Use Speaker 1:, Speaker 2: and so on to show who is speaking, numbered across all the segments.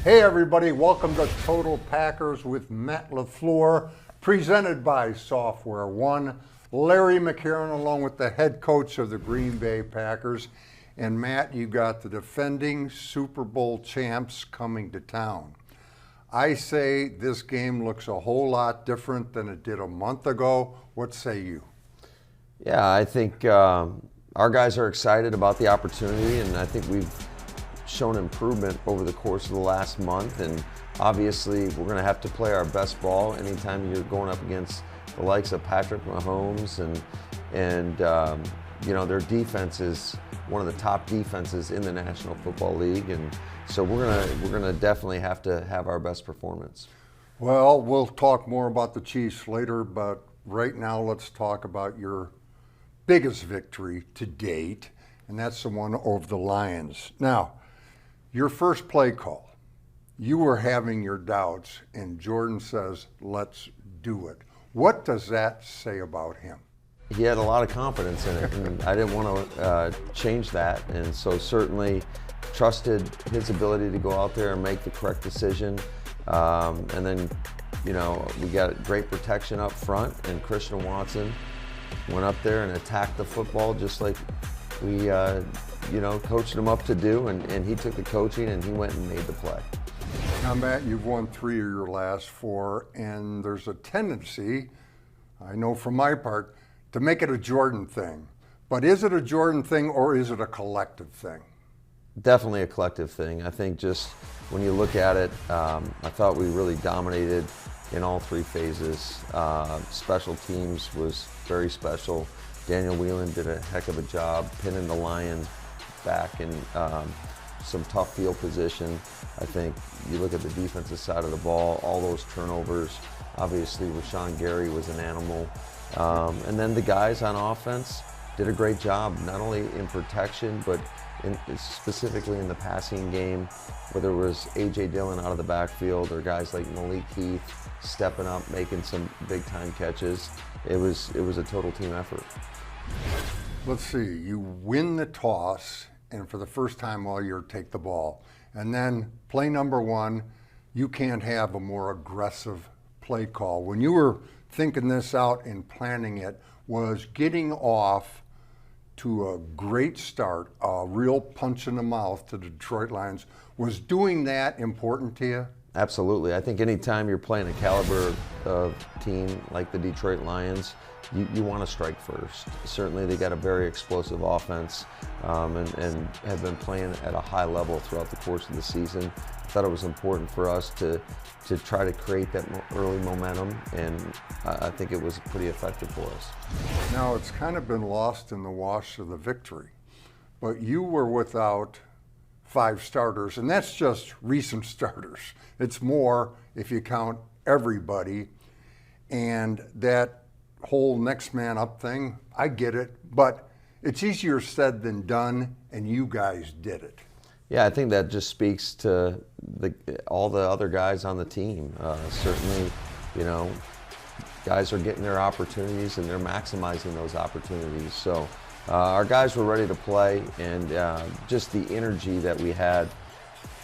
Speaker 1: Hey everybody, welcome to Total Packers with Matt LaFleur, presented by Software One. Larry McCarren along with the head coach of the Green Bay Packers. And Matt, you got the defending Super Bowl champs coming to town. I say this game looks a whole lot different than it did a month ago. What say you?
Speaker 2: Yeah, I think our guys are excited about the opportunity, and I think we've shown improvement over the course of the last month. And obviously, we're going to have to play our best ball anytime you're going up against the likes of Patrick Mahomes, and you know, their defense is one of the top defenses in the National Football League, and so we're gonna definitely have to have our best performance.
Speaker 1: Well, we'll talk more about the Chiefs later, but right now let's talk about your biggest victory to date, and that's the one over the Lions. Now, your first play call, you were having your doubts, and Jordan says, let's do it. What does that say about him?
Speaker 2: He had a lot of confidence in it, and I didn't want to change that, and so certainly trusted his ability to go out there and make the correct decision. And then, you know, we got great protection up front, and Christian Watson went up there and attacked the football just like we you know, coached him up to do, and he took the coaching and he went and made the play.
Speaker 1: Now, Matt, you've won 3 of your last 4, and there's a tendency, I know from my part, to make it a Jordan thing. But is it a Jordan thing or is it a collective thing?
Speaker 2: Definitely a collective thing. I think just when you look at it, I thought we really dominated in all 3 phases. Special teams was very special. Daniel Whelan did a heck of a job pinning the Lions back in some tough field position. I think you look at the defensive side of the ball, all those turnovers. Obviously, Rashan Gary was an animal. And then the guys on offense did a great job, not only in protection, but specifically in the passing game, whether it was A.J. Dillon out of the backfield or guys like Malik Heath stepping up, making some big-time catches. It was a total team effort.
Speaker 1: Let's see, you win the toss, and for the first time all year, take the ball. And then play number 1, you can't have a more aggressive play call. When you were thinking this out and planning it, was getting off to a great start, a real punch in the mouth to the Detroit Lions. Was doing that important to you?
Speaker 2: Absolutely. I think anytime you're playing a caliber of team like the Detroit Lions, you want to strike first. Certainly they got a very explosive offense and have been playing at a high level throughout the course of the season. I thought it was important for us to try to create that early momentum, and I think it was pretty effective for us.
Speaker 1: Now, it's kind of been lost in the wash of the victory, but you were without 5 starters, and that's just recent starters. It's more if you count everybody, and that whole next man up thing, I get it, but it's easier said than done, and you guys did it.
Speaker 2: Yeah, I think that just speaks to all the other guys on the team. Certainly, you know, guys are getting their opportunities and they're maximizing those opportunities. So our guys were ready to play, and just the energy that we had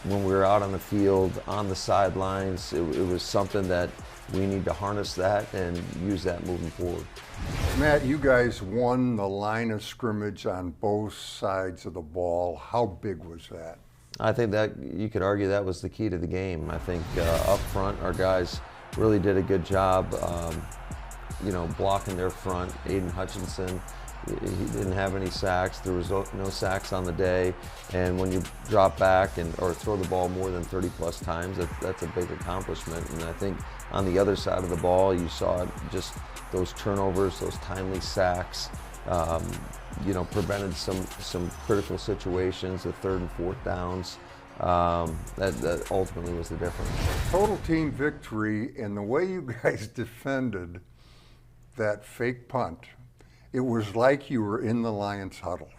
Speaker 2: when we were out on the field, on the sidelines, it was something that we need to harness that and use that moving forward.
Speaker 1: Matt, you guys won the line of scrimmage on both sides of the ball. How big was that?
Speaker 2: I think that you could argue that was the key to the game. I think up front, our guys really did a good job, you know, blocking their front. Aiden Hutchinson, he didn't have any sacks. There was no sacks on the day. And when you drop back or throw the ball more than 30-plus times, that's a big accomplishment. And I think on the other side of the ball, you saw just those turnovers, those timely sacks, you know, prevented some critical situations, the 3rd and 4th downs. That ultimately was the difference.
Speaker 1: Total team victory, and the way you guys defended that fake punt, it was like you were in the Lions huddle.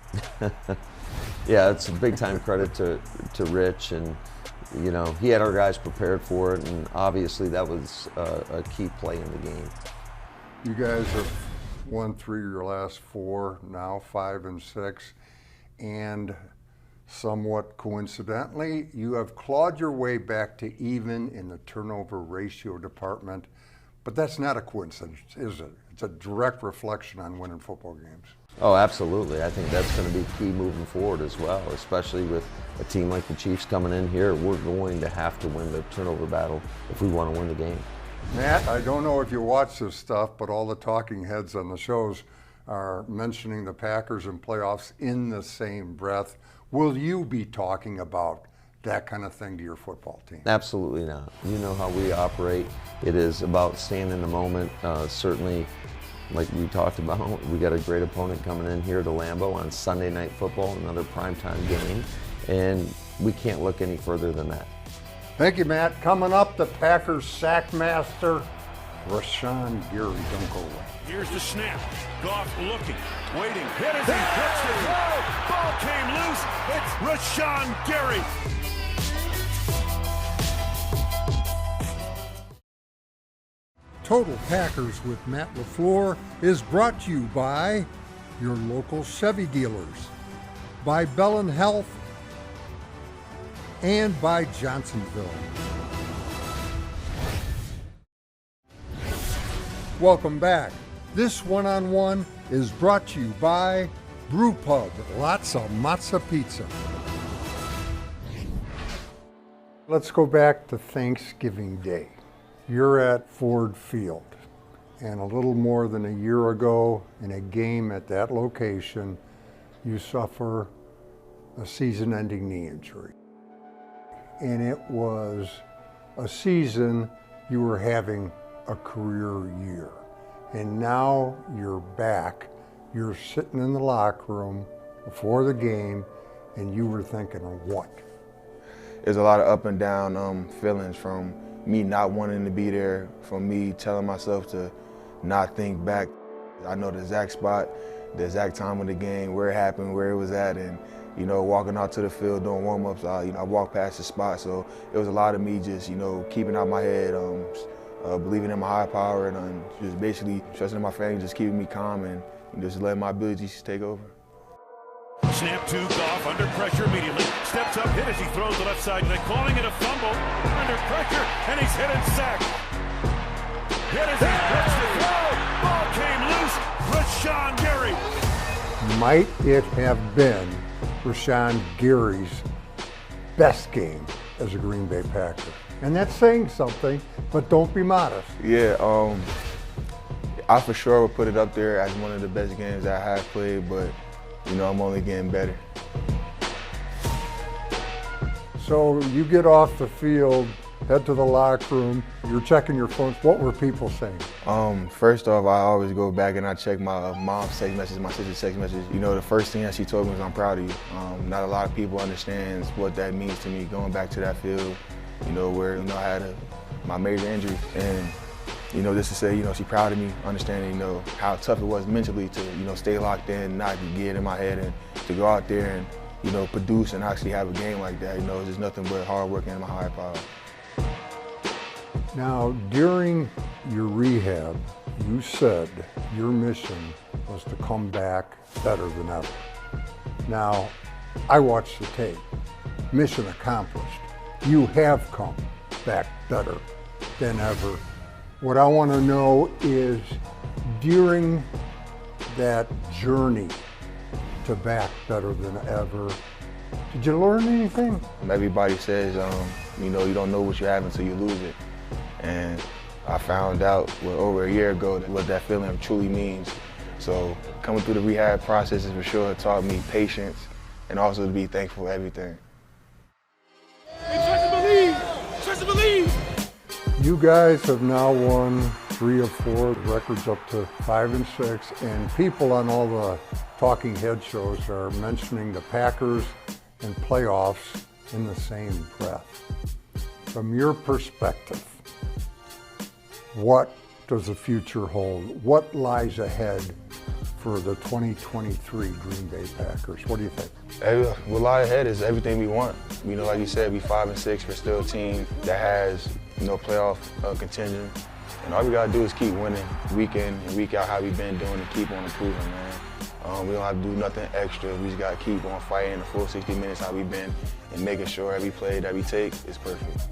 Speaker 2: Yeah, it's a big time credit to Rich, and you know, he had our guys prepared for it, and obviously that was a key play in the game.
Speaker 1: You guys have won 3 of your last 4, now 5 and 6, and Somewhat coincidentally, you have clawed your way back to even in the turnover ratio department, but that's not a coincidence, is it? It's a direct reflection on winning football games.
Speaker 2: Oh, absolutely. I think that's going to be key moving forward as well, especially with a team like the Chiefs coming in here. We're going to have to win the turnover battle if we want to win the game.
Speaker 1: Matt, I don't know if you watch this stuff, but all the talking heads on the shows are mentioning the Packers and playoffs in the same breath. Will you be talking about that kind of thing to your football team?
Speaker 2: Absolutely not. You know how we operate. It is about staying in the moment. Certainly, like we talked about, we got a great opponent coming in here to Lambeau on Sunday Night Football, another primetime game, and we can't look any further than that.
Speaker 1: Thank you, Matt. Coming up, the Packers sack master, Rashan Gary. Don't go away.
Speaker 3: Here's the snap. Goff looking, waiting, hit as he hits the throw. Ball came loose. It's Rashan Gary.
Speaker 1: Total Packers with Matt LaFleur is brought to you by your local Chevy dealers, by Bellin Health, and by Johnsonville. Welcome back. This one-on-one is brought to you by Brew Pub, lots of matzo pizza. Let's go back to Thanksgiving Day. You're at Ford Field, and a little more than a year ago in a game at that location, you suffer a season-ending knee injury. And it was a season you were having a career year. And now you're back, you're sitting in the locker room before the game, and you were thinking of what?
Speaker 4: There's a lot of up and down feelings, from me not wanting to be there, from me telling myself to not think back. I know the exact spot, the exact time of the game, where it happened, where it was at, and walking out to the field doing warm-ups, I walked past the spot, so it was a lot of me just, keeping out my head, believing in my high power, and just basically trusting in my family, just keeping me calm, and just letting my abilities take over.
Speaker 3: Snap to Goff, under pressure immediately. Steps up, hit as he throws the left side. They're calling it a fumble. Under pressure, and he's hit and sacked. Hit as he hits the throw. Ball came loose. Rashan Gary.
Speaker 1: Might it have been Rashan Gary's best game as a Green Bay Packer? And that's saying something, but don't be modest.
Speaker 4: Yeah, I for sure would put it up there as one of the best games I have played, but I'm only getting better.
Speaker 1: So you get off the field, head to the locker room, you're checking your phones. What were people saying?
Speaker 4: First off, I always go back and I check my mom's text messages, my sister's text messages. The first thing that she told me was, I'm proud of you. Not a lot of people understand what that means to me, going back to that field, where, I had my major injury. And, just to say, she's proud of me, understanding, how tough it was mentally to, stay locked in, not get in my head, and to go out there and, produce and actually have a game like that. It's just nothing but hard work and my high power.
Speaker 1: Now, during your rehab, you said your mission was to come back better than ever. Now, I watched the tape. Mission accomplished. You have come back better than ever. What I want to know is, during that journey to back better than ever, did you learn anything?
Speaker 4: Everybody says, you don't know what you have until you lose it. And I found out over a year ago what that feeling truly means. So coming through the rehab process for sure taught me patience and also to be thankful for everything.
Speaker 3: Trust and believe! Trust and believe!
Speaker 1: You guys have now won 3 of 4, records up to 5 and 6, and people on all the talking head shows are mentioning the Packers and playoffs in the same breath. From your perspective, what does the future hold? What lies ahead for the 2023 Green Bay Packers? What do you think?
Speaker 4: What lies ahead is everything we want. Like you said, we 5 and 6. We're still a team that has, playoff contention. And all we gotta do is keep winning week in and week out how we've been doing and keep on improving, man. We don't have to do nothing extra. We just got to keep on fighting the full 60 minutes how we've been and making sure every play that we take is perfect.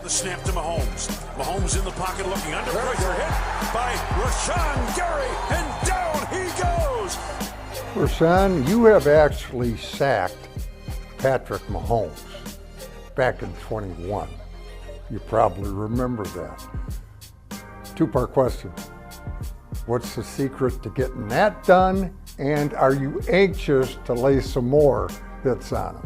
Speaker 3: The snap to Mahomes. Mahomes in the pocket looking under pressure. Hit by Rashan Gary, and down he goes.
Speaker 1: Rashan, you have actually sacked Patrick Mahomes back in 21. You probably remember that. Two-part question. What's the secret to getting that done? And are you anxious to lay some more hits on him?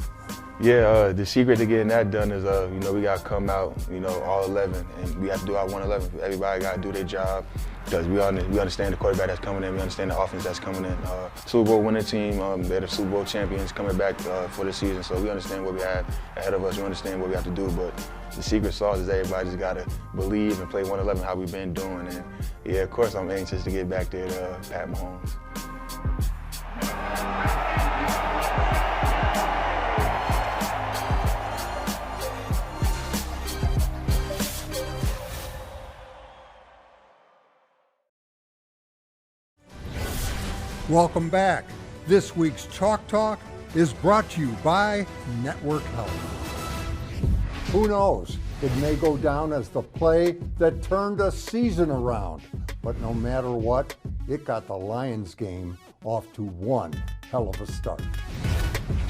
Speaker 4: Yeah, the secret to getting that done is, we got to come out, all 11, and we have to do our 111. Everybody got to do their job because we understand the quarterback that's coming in, we understand the offense that's coming in. Super Bowl winning team, they're the Super Bowl champions coming back for the season, so we understand what we have ahead of us, we understand what we have to do, but the secret sauce is everybody just got to believe and play 111 how we've been doing. And yeah, of course I'm anxious to get back there to Pat Mahomes.
Speaker 1: Welcome back. This week's Chalk Talk is brought to you by Network Health. Who knows? It may go down as the play that turned a season around. But no matter what, it got the Lions game off to one hell of a start.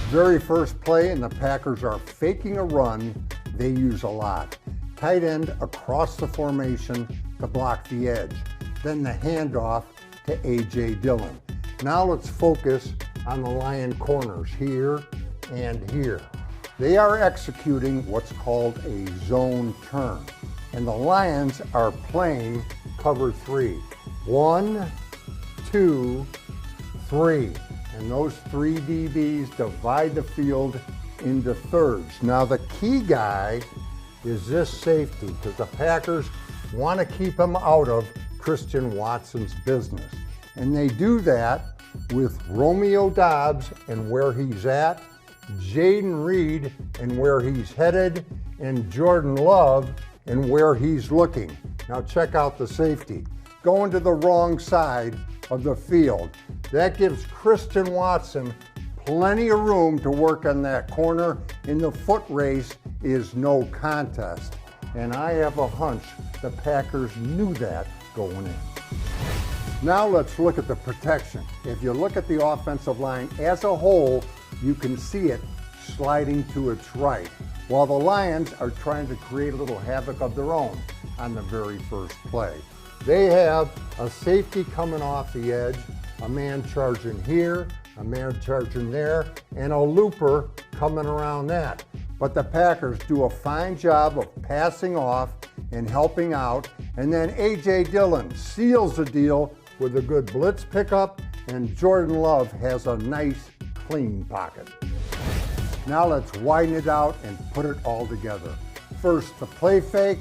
Speaker 1: Very first play, and the Packers are faking a run they use a lot. Tight end across the formation to block the edge. Then the handoff to A.J. Dillon. Now let's focus on the Lion corners here and here. They are executing what's called a zone turn, and the Lions are playing cover 3. 1, 2, 3. And those 3 DBs divide the field into thirds. Now the key guy is this safety, because the Packers want to keep him out of Christian Watson's business. And they do that with Romeo Doubs and where he's at, Jaden Reed and where he's headed, and Jordan Love and where he's looking. Now check out the safety. Going to the wrong side of the field. That gives Christian Watson plenty of room to work on that corner, and the foot race is no contest. And I have a hunch the Packers knew that going in. Now let's look at the protection. If you look at the offensive line as a whole, you can see it sliding to its right, while the Lions are trying to create a little havoc of their own on the very first play. They have a safety coming off the edge, a man charging here, a man charging there, and a looper coming around that. But the Packers do a fine job of passing off and helping out, and then A.J. Dillon seals the deal with a good blitz pickup, and Jordan Love has a nice, clean pocket. Now let's widen it out and put it all together. First the play fake,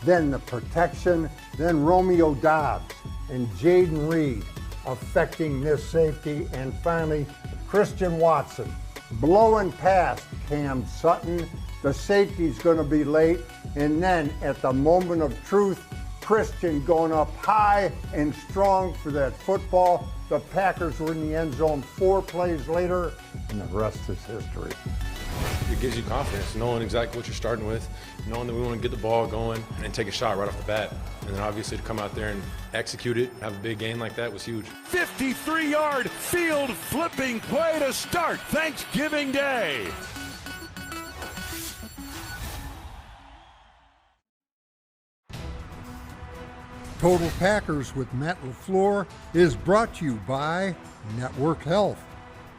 Speaker 1: then the protection, then Romeo Doubs and Jaden Reed affecting this safety, and finally Christian Watson blowing past Cam Sutton. The safety's going to be late, and then at the moment of truth, Christian going up high and strong for that football. The Packers were in the end zone 4 plays later, and the rest is history.
Speaker 5: It gives you confidence, knowing exactly what you're starting with, knowing that we want to get the ball going and take a shot right off the bat. And then obviously to come out there and execute it, have a big game like that was huge.
Speaker 3: 53-yard field flipping play to start Thanksgiving Day.
Speaker 1: Total Packers with Matt LaFleur is brought to you by Network Health,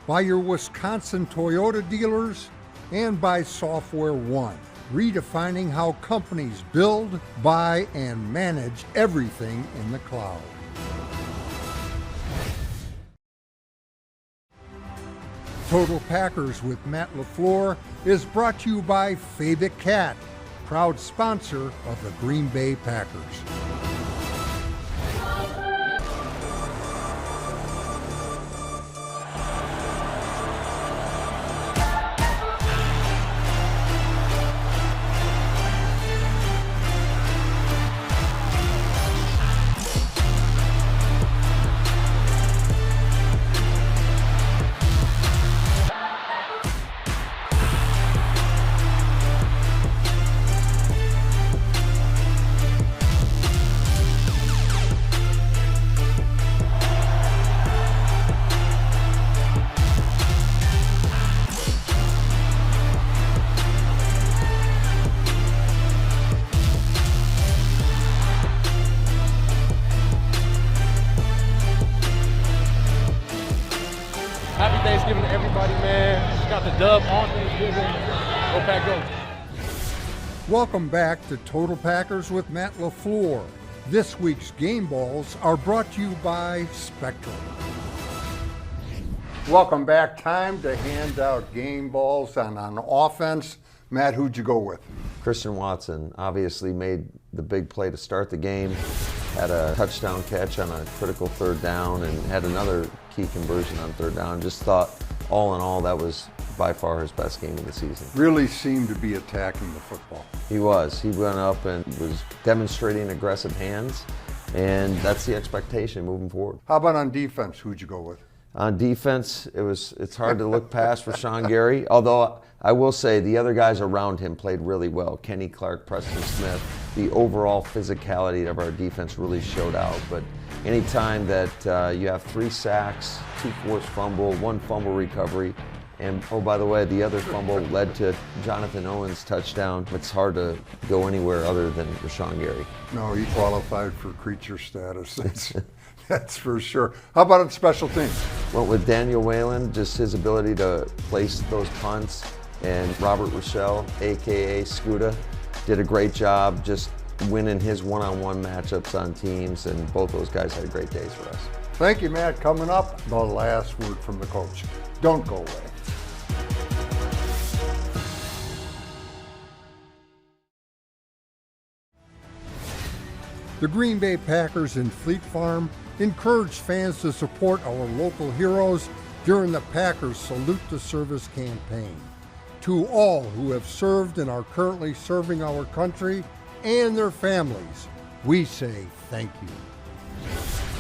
Speaker 1: by your Wisconsin Toyota dealers, and by Software One, redefining how companies build, buy, and manage everything in the cloud. Total Packers with Matt LaFleur is brought to you by Fabic Cat, proud sponsor of the Green Bay Packers.
Speaker 6: Thanksgiving to everybody, man. Got the dub on Thanksgiving. Go Pack, go.
Speaker 1: Welcome back to Total Packers with Matt LaFleur. This week's game balls are brought to you by Spectrum. Welcome back. Time to hand out game balls. And on offense, Matt, who'd you go with?
Speaker 2: Christian Watson obviously made the big play to start the game, had a touchdown catch on a critical third down, and had another key conversion on third down. Just thought, all in all, that was by far his best game of the season.
Speaker 1: Really seemed to be attacking the football.
Speaker 2: He was. He went up and was demonstrating aggressive hands, and that's the expectation moving forward.
Speaker 1: How about on defense? Who'd you go with?
Speaker 2: On defense, it's hard to look past Rashan Gary, although I will say the other guys around him played really well. Kenny Clark, Preston Smith, the overall physicality of our defense really showed out. But anytime that you have 3 sacks, 2 forced fumble, 1 fumble recovery, and oh, by the way, the other fumble led to Jonathan Owens' touchdown. It's hard to go anywhere other than Rashan Gary.
Speaker 1: No, he qualified for creature status. That's for sure. How about on special teams?
Speaker 2: Went with Daniel Whalen, just his ability to place those punts, and Robert Rochelle, a.k.a. Scuda, did a great job just winning his one-on-one matchups on teams, and both those guys had great days for us.
Speaker 1: Thank you, Matt. Coming up, the last word from the coach. Don't go away. The Green Bay Packers and Fleet Farm encourage fans to support our local heroes during the Packers Salute to Service campaign. To all who have served and are currently serving our country and their families, we say thank you.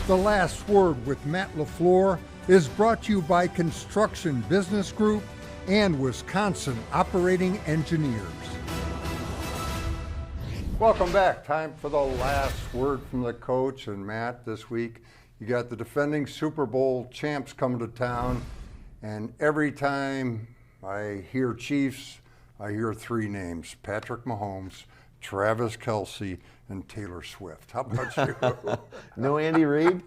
Speaker 1: The Last Word with Matt LaFleur is brought to you by Construction Business Group and Wisconsin Operating Engineers. Welcome back. Time for the last word from the coach. And Matt, this week you got the defending Super Bowl champs coming to town, and every time I hear Chiefs, I hear 3 names: Patrick Mahomes, Travis Kelce, and Taylor Swift. How about you?
Speaker 2: No Andy Reid?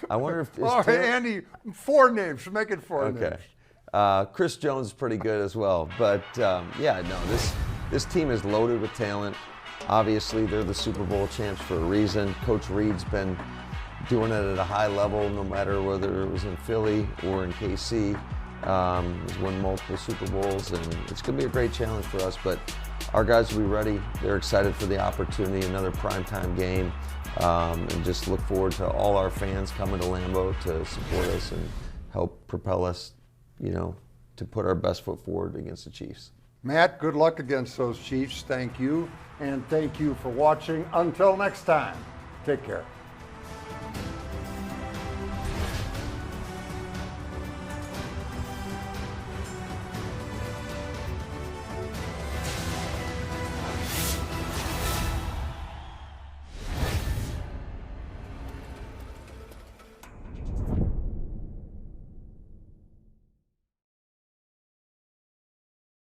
Speaker 2: I wonder if...
Speaker 1: Andy, 4 names. Make it 4 names.
Speaker 2: Okay. Chris Jones is pretty good as well. But, yeah, no, this team is loaded with talent. Obviously, they're the Super Bowl champs for a reason. Coach Reid's been doing it at a high level, no matter whether it was in Philly or in KC. He's won multiple Super Bowls, and it's going to be a great challenge for us. But our guys will be ready. They're excited for the opportunity, another primetime game, and just look forward to all our fans coming to Lambeau to support us and help propel us, to put our best foot forward against the Chiefs.
Speaker 1: Matt, good luck against those Chiefs. Thank you, and thank you for watching. Until next time, take care.